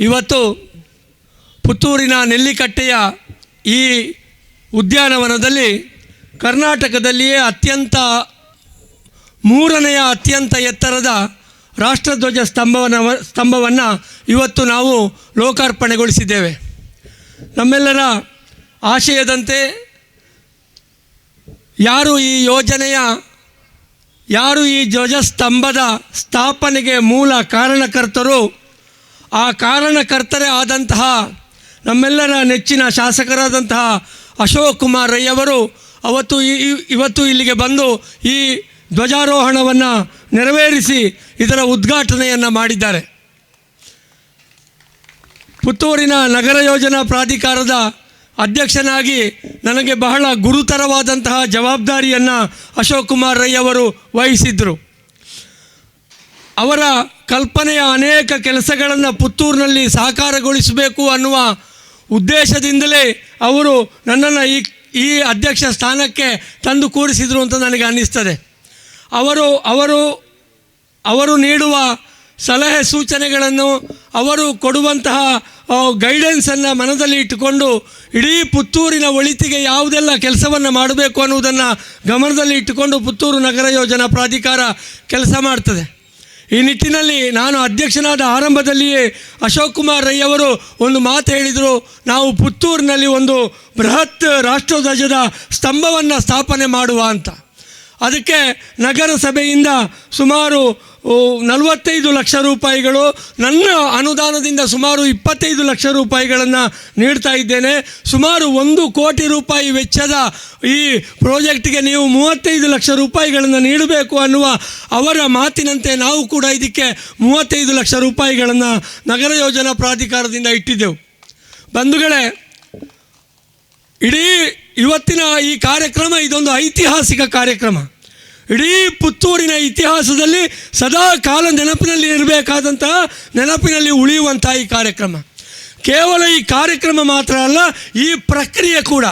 ಇವತ್ತು ಪುತ್ತೂರಿನ ನೆಲ್ಲಿಕಟ್ಟೆಯ ಈ ಉದ್ಯಾನವನದಲ್ಲಿ ಕರ್ನಾಟಕದಲ್ಲಿಯೇ ಮೂರನೆಯ ಅತ್ಯಂತ ಎತ್ತರದ ರಾಷ್ಟ್ರಧ್ವಜ ಸ್ತಂಭವನ್ನು ಇವತ್ತು ನಾವು ಲೋಕಾರ್ಪಣೆಗೊಳಿಸಿದ್ದೇವೆ. ನಮ್ಮೆಲ್ಲರ ಆಶಯದಂತೆ ಯಾರು ಈ ಧ್ವಜಸ್ತಂಭದ ಸ್ಥಾಪನೆಗೆ ಮೂಲ ಕಾರಣಕರ್ತರು, ಆ ಕಾರಣಕರ್ತರೇ ಆದಂತಹ ನಮ್ಮೆಲ್ಲರ ನೆಚ್ಚಿನ ಶಾಸಕರಾದಂತಹ ಅಶೋಕ್ ಕುಮಾರ್ ರೈ ಅವರು ಇವತ್ತು ಇಲ್ಲಿಗೆ ಬಂದು ಈ ಧ್ವಜಾರೋಹಣವನ್ನು ನೆರವೇರಿಸಿ ಇದರ ಉದ್ಘಾಟನೆಯನ್ನು ಮಾಡಿದ್ದಾರೆ. ಪುತ್ತೂರಿನ ನಗರ ಯೋಜನಾ ಪ್ರಾಧಿಕಾರದ ಅಧ್ಯಕ್ಷನಾಗಿ ನನಗೆ ಬಹಳ ಗುರುತರವಾದಂತಹ ಜವಾಬ್ದಾರಿಯನ್ನು ಅಶೋಕ್ ಕುಮಾರ್ ರೈ ಅವರು ವಹಿಸಿದ್ದರು. ಅವರ ಕಲ್ಪನೆಯ ಅನೇಕ ಕೆಲಸಗಳನ್ನು ಪುತ್ತೂರಿನಲ್ಲಿ ಸಾಕಾರಗೊಳಿಸಬೇಕು ಅನ್ನುವ ಉದ್ದೇಶದಿಂದಲೇ ಅವರು ನನ್ನನ್ನು ಈ ಅಧ್ಯಕ್ಷ ಸ್ಥಾನಕ್ಕೆ ತಂದು ಕೂರಿಸಿದರು ಅಂತ ನನಗೆ ಅನ್ನಿಸ್ತದೆ. ಅವರು ನೀಡುವ ಸಲಹೆ ಸೂಚನೆಗಳನ್ನು, ಅವರು ಕೊಡುವಂತಹ ಗೈಡೆನ್ಸನ್ನು ಮನದಲ್ಲಿ ಇಟ್ಟುಕೊಂಡು ಇಡೀ ಪುತ್ತೂರಿನ ಒಳಿತಿಗೆ ಯಾವುದೆಲ್ಲ ಕೆಲಸವನ್ನು ಮಾಡಬೇಕು ಅನ್ನುವುದನ್ನು ಗಮನದಲ್ಲಿ ಇಟ್ಟುಕೊಂಡು ಪುತ್ತೂರು ನಗರ ಯೋಜನಾ ಪ್ರಾಧಿಕಾರ ಕೆಲಸ ಮಾಡ್ತದೆ. ಈ ನಿಟ್ಟಿನಲ್ಲಿ ನಾನು ಅಧ್ಯಕ್ಷನಾದ ಆರಂಭದಲ್ಲಿಯೇ ಅಶೋಕ್ ಕುಮಾರ್ ರೈ ಅವರು ಒಂದು ಮಾತು ಹೇಳಿದರು, ನಾವು ಪುತ್ತೂರಿನಲ್ಲಿ ಒಂದು ಬೃಹತ್ ರಾಷ್ಟ್ರಧ್ವಜದ ಸ್ತಂಭವನ್ನು ಸ್ಥಾಪನೆ ಮಾಡುವ ಅಂತ. ಅದಕ್ಕೆ ನಗರಸಭೆಯಿಂದ ಸುಮಾರು 45 ಲಕ್ಷ ರೂಪಾಯಿಗಳು, ನನ್ನ ಅನುದಾನದಿಂದ ಸುಮಾರು 25 ಲಕ್ಷ ರೂಪಾಯಿಗಳನ್ನು ನೀಡ್ತಾ ಇದ್ದೇನೆ. ಸುಮಾರು 1 ಕೋಟಿ ರೂಪಾಯಿ ವೆಚ್ಚದ ಈ ಪ್ರಾಜೆಕ್ಟ್ಗೆ ನೀವು 35 ಲಕ್ಷ ರೂಪಾಯಿಗಳನ್ನು ನೀಡಬೇಕು ಅನ್ನುವ ಅವರ ಮಾತಿನಂತೆ ನಾವು ಕೂಡ ಇದಕ್ಕೆ 35 ಲಕ್ಷ ರೂಪಾಯಿಗಳನ್ನು ನಗರ ಯೋಜನಾ ಪ್ರಾಧಿಕಾರದಿಂದ ಇಟ್ಟಿದ್ದೆವು. ಬಂಧುಗಳೇ, ಇಡೀ ಇವತ್ತಿನ ಈ ಕಾರ್ಯಕ್ರಮ ಇದೊಂದು ಐತಿಹಾಸಿಕ ಕಾರ್ಯಕ್ರಮ. ಇಡೀ ಪುತ್ತೂರಿನ ಇತಿಹಾಸದಲ್ಲಿ ಸದಾ ಕಾಲ ನೆನಪಿನಲ್ಲಿ ಉಳಿಯುವಂಥ ಈ ಕಾರ್ಯಕ್ರಮ. ಕೇವಲ ಈ ಕಾರ್ಯಕ್ರಮ ಮಾತ್ರ ಅಲ್ಲ, ಈ ಪ್ರಕ್ರಿಯೆ ಕೂಡ.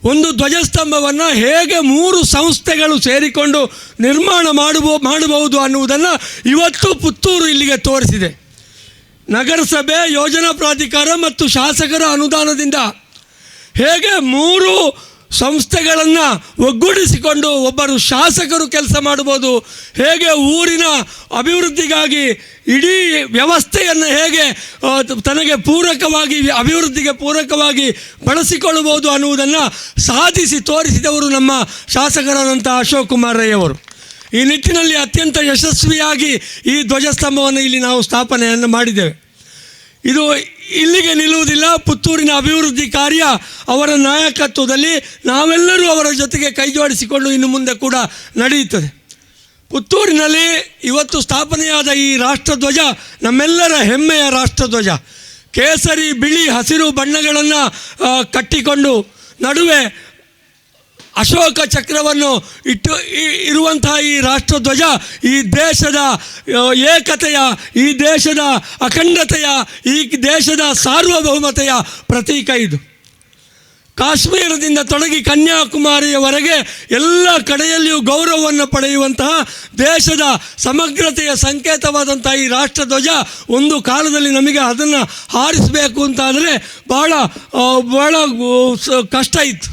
ಒಂದು ಧ್ವಜಸ್ತಂಭವನ್ನು ಹೇಗೆ 3 ಸಂಸ್ಥೆಗಳು ಸೇರಿಕೊಂಡು ನಿರ್ಮಾಣ ಮಾಡಬಹುದು ಅನ್ನುವುದನ್ನು ಇವತ್ತು ಪುತ್ತೂರು ಇಲ್ಲಿಗೆ ತೋರಿಸಿದೆ. ನಗರಸಭೆ, ಯೋಜನಾ ಪ್ರಾಧಿಕಾರ ಮತ್ತು ಶಾಸಕರ ಅನುದಾನದಿಂದ ಹೇಗೆ 3 ಸಂಸ್ಥೆಗಳನ್ನು ಒಗ್ಗೂಡಿಸಿಕೊಂಡು ಒಬ್ಬರು ಶಾಸಕರು ಕೆಲಸ ಮಾಡ್ಬೋದು, ಹೇಗೆ ಊರಿನ ಅಭಿವೃದ್ಧಿಗಾಗಿ ಇಡೀ ವ್ಯವಸ್ಥೆಯನ್ನು ಹೇಗೆ ತನಗೆ ಅಭಿವೃದ್ಧಿಗೆ ಪೂರಕವಾಗಿ ಬಳಸಿಕೊಳ್ಳಬಹುದು ಅನ್ನುವುದನ್ನು ಸಾಧಿಸಿ ತೋರಿಸಿದವರು ನಮ್ಮ ಶಾಸಕರಾದಂಥ ಅಶೋಕ್ ಕುಮಾರ್ ರೈ ಅವರು. ಈ ನಿಟ್ಟಿನಲ್ಲಿ ಅತ್ಯಂತ ಯಶಸ್ವಿಯಾಗಿ ಈ ಧ್ವಜಸ್ತಂಭವನ್ನು ಇಲ್ಲಿ ನಾವು ಸ್ಥಾಪನೆಯನ್ನು ಮಾಡಿದ್ದೇವೆ. ಇದು ಇಲ್ಲಿಗೆ ನಿಲ್ಲುವುದಿಲ್ಲ. ಪುತ್ತೂರಿನ ಅಭಿವೃದ್ಧಿ ಕಾರ್ಯ ಅವರ ನಾಯಕತ್ವದಲ್ಲಿ ನಾವೆಲ್ಲರೂ ಅವರ ಜೊತೆಗೆ ಕೈಜೋಡಿಸಿಕೊಂಡು ಇನ್ನು ಮುಂದೆ ಕೂಡ ನಡೆಯುತ್ತದೆ. ಪುತ್ತೂರಿನಲ್ಲಿ ಇವತ್ತು ಸ್ಥಾಪನೆಯಾದ ಈ ರಾಷ್ಟ್ರಧ್ವಜ ನಮ್ಮೆಲ್ಲರ ಹೆಮ್ಮೆಯ ರಾಷ್ಟ್ರಧ್ವಜ. ಕೇಸರಿ, ಬಿಳಿ, ಹಸಿರು ಬಣ್ಣಗಳನ್ನು ಕಟ್ಟಿಕೊಂಡು ನಡುವೆ ಅಶೋಕ ಚಕ್ರವನ್ನು ಇರುವಂತಹ ಈ ರಾಷ್ಟ್ರಧ್ವಜ ಈ ದೇಶದ ಏಕತೆಯ, ಈ ದೇಶದ ಅಖಂಡತೆಯ, ಈ ದೇಶದ ಸಾರ್ವಭೌಮತೆಯ ಪ್ರತೀಕ. ಇದು ಕಾಶ್ಮೀರದಿಂದ ತೊಡಗಿ ಕನ್ಯಾಕುಮಾರಿಯವರೆಗೆ ಎಲ್ಲ ಕಡೆಯಲ್ಲಿಯೂ ಗೌರವವನ್ನು ಪಡೆಯುವಂತಹ ದೇಶದ ಸಮಗ್ರತೆಯ ಸಂಕೇತವಾದಂಥ ಈ ರಾಷ್ಟ್ರಧ್ವಜ ಒಂದು ಕಾಲದಲ್ಲಿ ನಮಗೆ ಅದನ್ನು ಹಾರಿಸಬೇಕು ಅಂತಾದರೆ ಬಹಳ ಕಷ್ಟ ಇತ್ತು.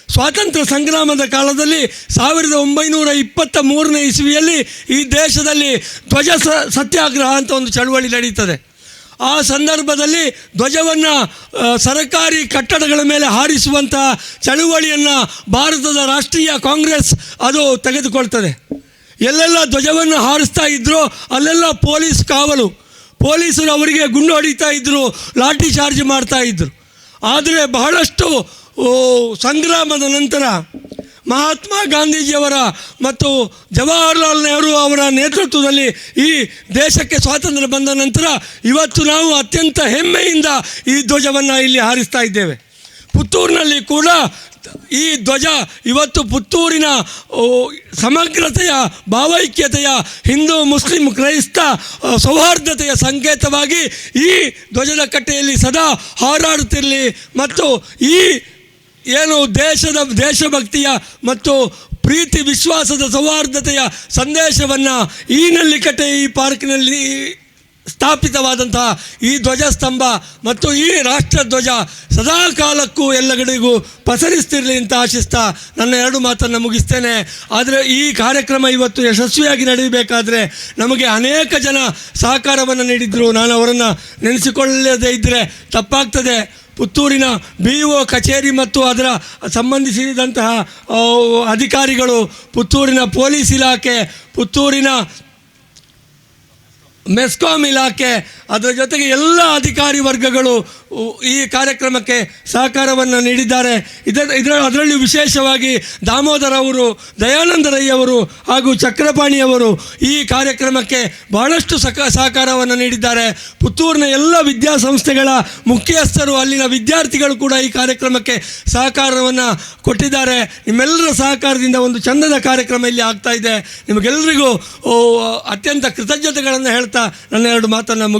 ಸ್ವಾತಂತ್ರ್ಯ ಸಂಗ್ರಾಮದ ಕಾಲದಲ್ಲಿ 1923ನೇ ಇಸ್ವಿಯಲ್ಲಿ ಈ ದೇಶದಲ್ಲಿ ಧ್ವಜ ಸತ್ಯಾಗ್ರಹ ಅಂತ ಒಂದು ಚಳವಳಿ ನಡೀತದೆ. ಆ ಸಂದರ್ಭದಲ್ಲಿ ಧ್ವಜವನ್ನು ಸರ್ಕಾರಿ ಕಟ್ಟಡಗಳ ಮೇಲೆ ಹಾರಿಸುವಂಥ ಚಳುವಳಿಯನ್ನು ಭಾರತದ ರಾಷ್ಟ್ರೀಯ ಕಾಂಗ್ರೆಸ್ ಅದು ತೆಗೆದುಕೊಳ್ತದೆ. ಎಲ್ಲೆಲ್ಲ ಧ್ವಜವನ್ನು ಹಾರಿಸ್ತಾ ಇದ್ರೋ ಅಲ್ಲೆಲ್ಲ ಪೊಲೀಸ್ ಕಾವಲು, ಪೊಲೀಸರು ಅವರಿಗೆ ಗುಂಡು ಹೊಡಿತಾ ಇದ್ದರು, ಲಾಠಿ ಚಾರ್ಜ್ ಮಾಡ್ತಾಯಿದ್ರು. ಆದರೆ ಬಹಳಷ್ಟು ಸಂಗ್ರಾಮದ ನಂತರ ಮಹಾತ್ಮ ಗಾಂಧೀಜಿಯವರ ಮತ್ತು ಜವಾಹರ್ಲಾಲ್ ನೆಹರು ಅವರ ನೇತೃತ್ವದಲ್ಲಿ ಈ ದೇಶಕ್ಕೆ ಸ್ವಾತಂತ್ರ್ಯ ಬಂದ ನಂತರ ಇವತ್ತು ನಾವು ಅತ್ಯಂತ ಹೆಮ್ಮೆಯಿಂದ ಈ ಧ್ವಜವನ್ನು ಇಲ್ಲಿ ಹಾರಿಸ್ತಾ ಇದ್ದೇವೆ. ಪುತ್ತೂರಿನಲ್ಲಿ ಕೂಡ ಈ ಧ್ವಜ ಇವತ್ತು ಪುತ್ತೂರಿನ ಸಮಗ್ರತೆಯ, ಭಾವೈಕ್ಯತೆಯ, ಹಿಂದೂ ಮುಸ್ಲಿಂ ಕ್ರೈಸ್ತ ಸೌಹಾರ್ದತೆಯ ಸಂಕೇತವಾಗಿ ಈ ಧ್ವಜದ ಕಟ್ಟೆಯಲ್ಲಿ ಸದಾ ಹಾರಾಡುತ್ತಿರಲಿ ಮತ್ತು ಈ ಏನು ದೇಶಭಕ್ತಿಯ ಮತ್ತು ಪ್ರೀತಿ ವಿಶ್ವಾಸದ ಸೌಹಾರ್ದತೆಯ ಸಂದೇಶವನ್ನು ಈ ನೆಲ್ಲಿಕಟ್ಟೆ ಈ ಪಾರ್ಕ್ನಲ್ಲಿ ಸ್ಥಾಪಿತವಾದಂತಹ ಈ ಧ್ವಜಸ್ತಂಭ ಮತ್ತು ಈ ರಾಷ್ಟ್ರಧ್ವಜ ಸದಾ ಕಾಲಕ್ಕೂ ಎಲ್ಲಗಳಿಗೂ ಪಸರಿಸ್ತಿರಲಿ ಅಂತ ಆಶಿಸ್ತಾ ನನ್ನ 2 ಮಾತನ್ನು ಮುಗಿಸ್ತೇನೆ. ಆದರೆ ಈ ಕಾರ್ಯಕ್ರಮ ಇವತ್ತು ಯಶಸ್ವಿಯಾಗಿ ನಡೆಯಬೇಕಾದ್ರೆ ನಮಗೆ ಅನೇಕ ಜನ ಸಹಕಾರವನ್ನು ನೀಡಿದ್ರು. ನಾನು ಅವರನ್ನು ನೆನೆಸಿಕೊಳ್ಳದೇ ಇದ್ದರೆ ತಪ್ಪಾಗ್ತದೆ. ಪುತ್ತೂರಿನ BO ಕಚೇರಿ ಮತ್ತು ಅದರ ಸಂಬಂಧಿಸಿದಂತಹ ಅಧಿಕಾರಿಗಳು, ಪುತ್ತೂರಿನ ಪೊಲೀಸ್ ಇಲಾಖೆ, ಪುತ್ತೂರಿನ ಮೆಸ್ಕಾಂ ಇಲಾಖೆ, ಅದರ ಜೊತೆಗೆ ಎಲ್ಲ ಅಧಿಕಾರಿ ವರ್ಗಗಳು ಈ ಕಾರ್ಯಕ್ರಮಕ್ಕೆ ಸಹಕಾರವನ್ನು ನೀಡಿದ್ದಾರೆ. ಅದರಲ್ಲಿ ವಿಶೇಷವಾಗಿ ದಾಮೋದರ್ ಅವರು, ದಯಾನಂದ ರೈ ಅವರು ಹಾಗೂ ಚಕ್ರಪಾಣಿಯವರು ಈ ಕಾರ್ಯಕ್ರಮಕ್ಕೆ ಬಹಳಷ್ಟು ಸಹಕಾರವನ್ನು ನೀಡಿದ್ದಾರೆ. ಪುತ್ತೂರಿನ ಎಲ್ಲ ವಿದ್ಯಾಸಂಸ್ಥೆಗಳ ಮುಖ್ಯಸ್ಥರು, ಅಲ್ಲಿನ ವಿದ್ಯಾರ್ಥಿಗಳು ಕೂಡ ಈ ಕಾರ್ಯಕ್ರಮಕ್ಕೆ ಸಹಕಾರವನ್ನು ಕೊಟ್ಟಿದ್ದಾರೆ. ನಿಮ್ಮೆಲ್ಲರ ಸಹಕಾರದಿಂದ ಒಂದು ಚಂದದ ಕಾರ್ಯಕ್ರಮ ಇಲ್ಲಿ ಆಗ್ತಾ ಇದೆ. ನಿಮಗೆಲ್ಲರಿಗೂ ಅತ್ಯಂತ ಕೃತಜ್ಞತೆಗಳನ್ನು ಹೇಳ್ತಾ ನನ್ನ 2 ಮಾತನ್ನು